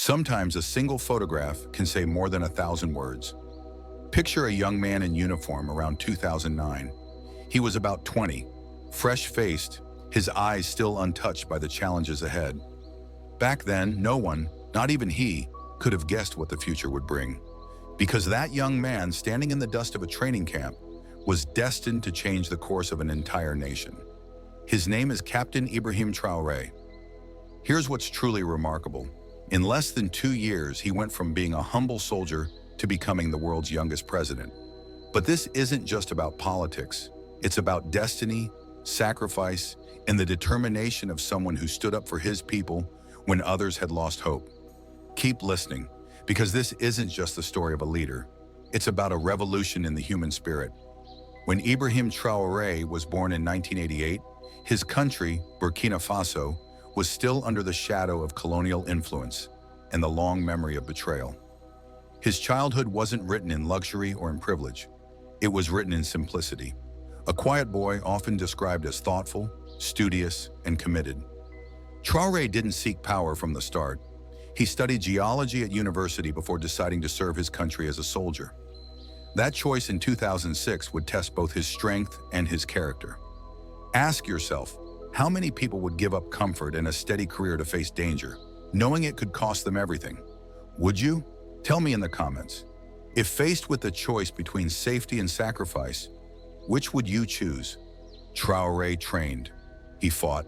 Sometimes a single photograph can say more than 1,000 words. Picture a young man in uniform around 2009. He was about 20, fresh-faced, his eyes still untouched by the challenges ahead. Back then, no one, not even he, could have guessed what the future would bring. Because that young man standing in the dust of a training camp was destined to change the course of an entire nation. His name is Captain Ibrahim Traoré. Here's what's truly remarkable. In less than 2 years, he went from being a humble soldier to becoming the world's youngest president. But this isn't just about politics. It's about destiny, sacrifice, and the determination of someone who stood up for his people when others had lost hope. Keep listening, because this isn't just the story of a leader. It's about a revolution in the human spirit. When Ibrahim Traoré was born in 1988, his country, Burkina Faso, was still under the shadow of colonial influence and the long memory of betrayal. His childhood wasn't written in luxury or in privilege. It was written in simplicity. A quiet boy often described as thoughtful, studious, and committed. Traoré didn't seek power from the start. He studied geology at university before deciding to serve his country as a soldier. That choice in 2006 would test both his strength and his character. Ask yourself, how many people would give up comfort and a steady career to face danger, knowing it could cost them everything? Would you? Tell me in the comments. If faced with the choice between safety and sacrifice, which would you choose? Traoré trained. He fought.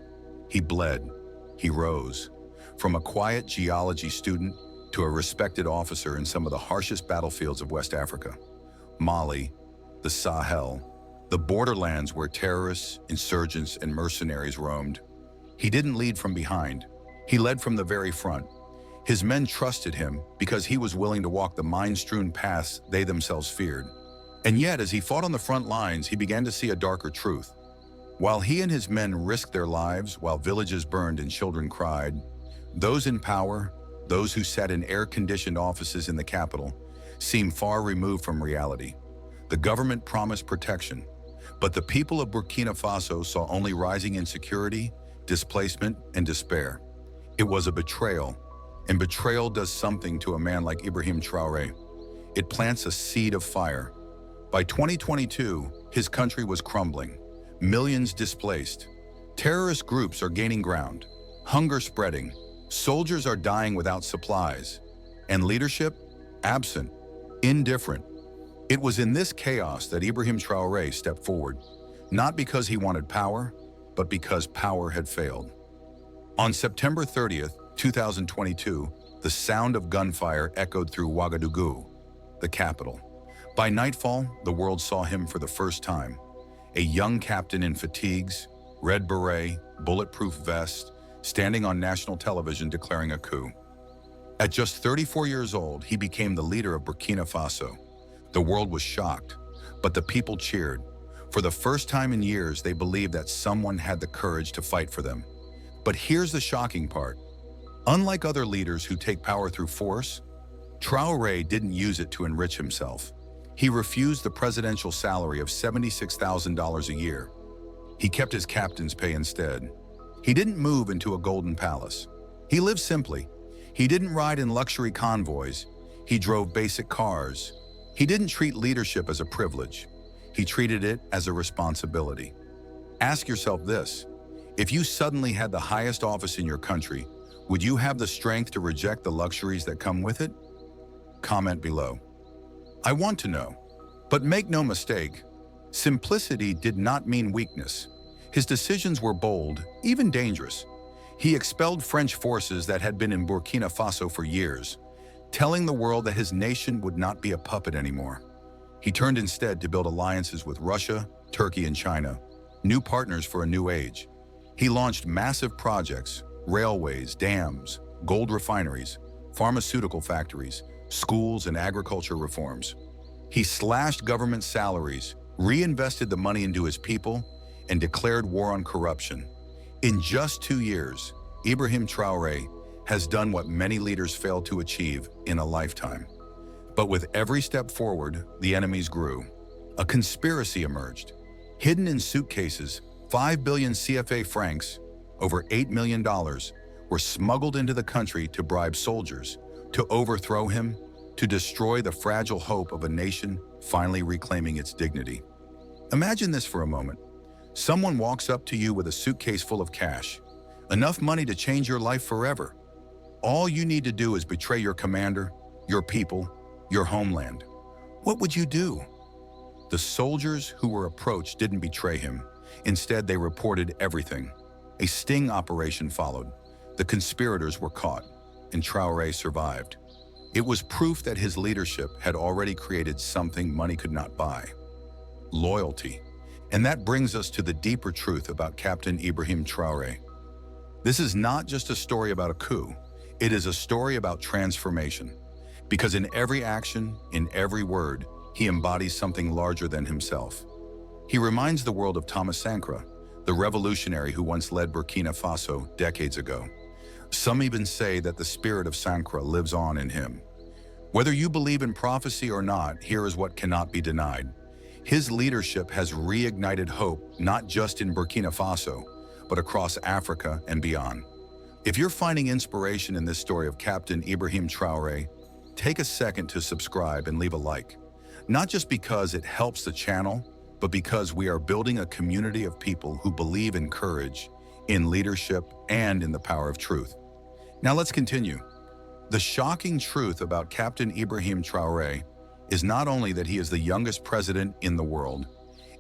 He bled. He rose. From a quiet geology student to a respected officer in some of the harshest battlefields of West Africa. Mali, the Sahel, the borderlands where terrorists, insurgents, and mercenaries roamed. He didn't lead from behind. He led from the very front. His men trusted him because he was willing to walk the mine-strewn paths they themselves feared. And yet, as he fought on the front lines, he began to see a darker truth. While he and his men risked their lives, while villages burned and children cried, those in power, those who sat in air-conditioned offices in the capital, seemed far removed from reality. The government promised protection, but the people of Burkina Faso saw only rising insecurity, displacement, and despair. It was a betrayal, and betrayal does something to a man like Ibrahim Traoré. It plants a seed of fire. By 2022, his country was crumbling, millions displaced. Terrorist groups are gaining ground, hunger spreading, soldiers are dying without supplies, and leadership absent, indifferent. It was in this chaos that Ibrahim Traoré stepped forward, not because he wanted power, but because power had failed. On September 30th, 2022, the sound of gunfire echoed through Ouagadougou, the capital. By nightfall, the world saw him for the first time. A young captain in fatigues, red beret, bulletproof vest, standing on national television declaring a coup. At just 34 years old, he became the leader of Burkina Faso. The world was shocked, but the people cheered. For the first time in years, they believed that someone had the courage to fight for them. But here's the shocking part. Unlike other leaders who take power through force, Traoré didn't use it to enrich himself. He refused the presidential salary of $76,000 a year. He kept his captain's pay instead. He didn't move into a golden palace. He lived simply. He didn't ride in luxury convoys. He drove basic cars. He didn't treat leadership as a privilege. He treated it as a responsibility. Ask yourself this: if you suddenly had the highest office in your country, would you have the strength to reject the luxuries that come with it? Comment below. I want to know. But make no mistake, simplicity did not mean weakness. His decisions were bold, even dangerous. He expelled French forces that had been in Burkina Faso for years, telling the world that his nation would not be a puppet anymore. He turned instead to build alliances with Russia, Turkey, and China, new partners for a new age. He launched massive projects, railways, dams, gold refineries, pharmaceutical factories, schools, and agriculture reforms. He slashed government salaries, reinvested the money into his people, and declared war on corruption. In just 2 years, Ibrahim Traoré has done what many leaders failed to achieve in a lifetime. But with every step forward, the enemies grew. A conspiracy emerged. Hidden in suitcases, 5 billion CFA francs, over $8 million, were smuggled into the country to bribe soldiers, to overthrow him, to destroy the fragile hope of a nation finally reclaiming its dignity. Imagine this for a moment. Someone walks up to you with a suitcase full of cash, enough money to change your life forever. All you need to do is betray your commander, your people, your homeland. What would you do? The soldiers who were approached didn't betray him. Instead, they reported everything. A sting operation followed. The conspirators were caught, and Traoré survived. It was proof that his leadership had already created something money could not buy: loyalty. And that brings us to the deeper truth about Captain Ibrahim Traoré. This is not just a story about a coup. It is a story about transformation. Because in every action, in every word, he embodies something larger than himself. He reminds the world of Thomas Sankara, the revolutionary who once led Burkina Faso decades ago. Some even say that the spirit of Sankara lives on in him. Whether you believe in prophecy or not, here is what cannot be denied. His leadership has reignited hope, not just in Burkina Faso, but across Africa and beyond. If you're finding inspiration in this story of Captain Ibrahim Traoré, take a second to subscribe and leave a like. Not just because it helps the channel, but because we are building a community of people who believe in courage, in leadership, and in the power of truth. Now let's continue. The shocking truth about Captain Ibrahim Traoré is not only that he is the youngest president in the world,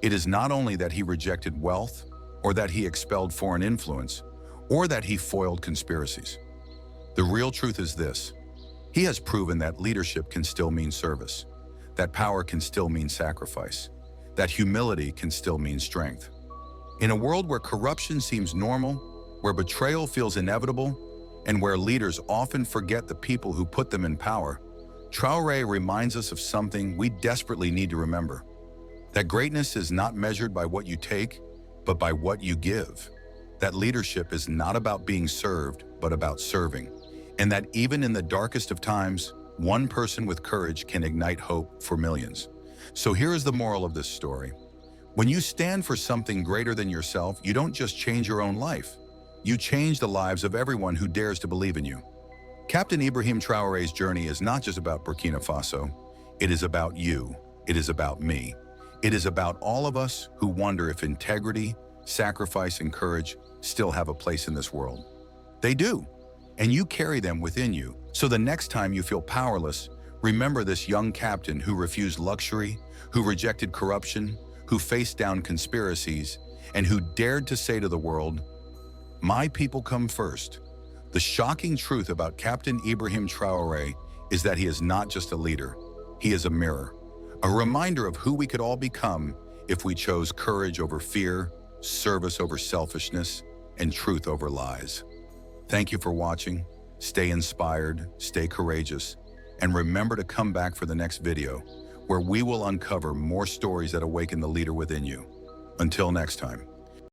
it is not only that he rejected wealth, or that he expelled foreign influence, or that he foiled conspiracies. The real truth is this: he has proven that leadership can still mean service, that power can still mean sacrifice, that humility can still mean strength. In a world where corruption seems normal, where betrayal feels inevitable, and where leaders often forget the people who put them in power, Traoré reminds us of something we desperately need to remember: that greatness is not measured by what you take, but by what you give. That leadership is not about being served, but about serving. And that even in the darkest of times, one person with courage can ignite hope for millions. So here is the moral of this story. When you stand for something greater than yourself, you don't just change your own life. You change the lives of everyone who dares to believe in you. Captain Ibrahim Traoré's journey is not just about Burkina Faso. It is about you. It is about me. It is about all of us who wonder if integrity, sacrifice, and courage still have a place in this world. They do, and you carry them within you. So the next time you feel powerless, remember this young captain who refused luxury, who rejected corruption, who faced down conspiracies, and who dared to say to the world, "My people come first." The shocking truth about Captain Ibrahim Traoré is that he is not just a leader, he is a mirror, a reminder of who we could all become if we chose courage over fear, service over selfishness, and truth over lies. Thank you for watching. Stay inspired, stay courageous, and remember to come back for the next video, where we will uncover more stories that awaken the leader within you. Until next time.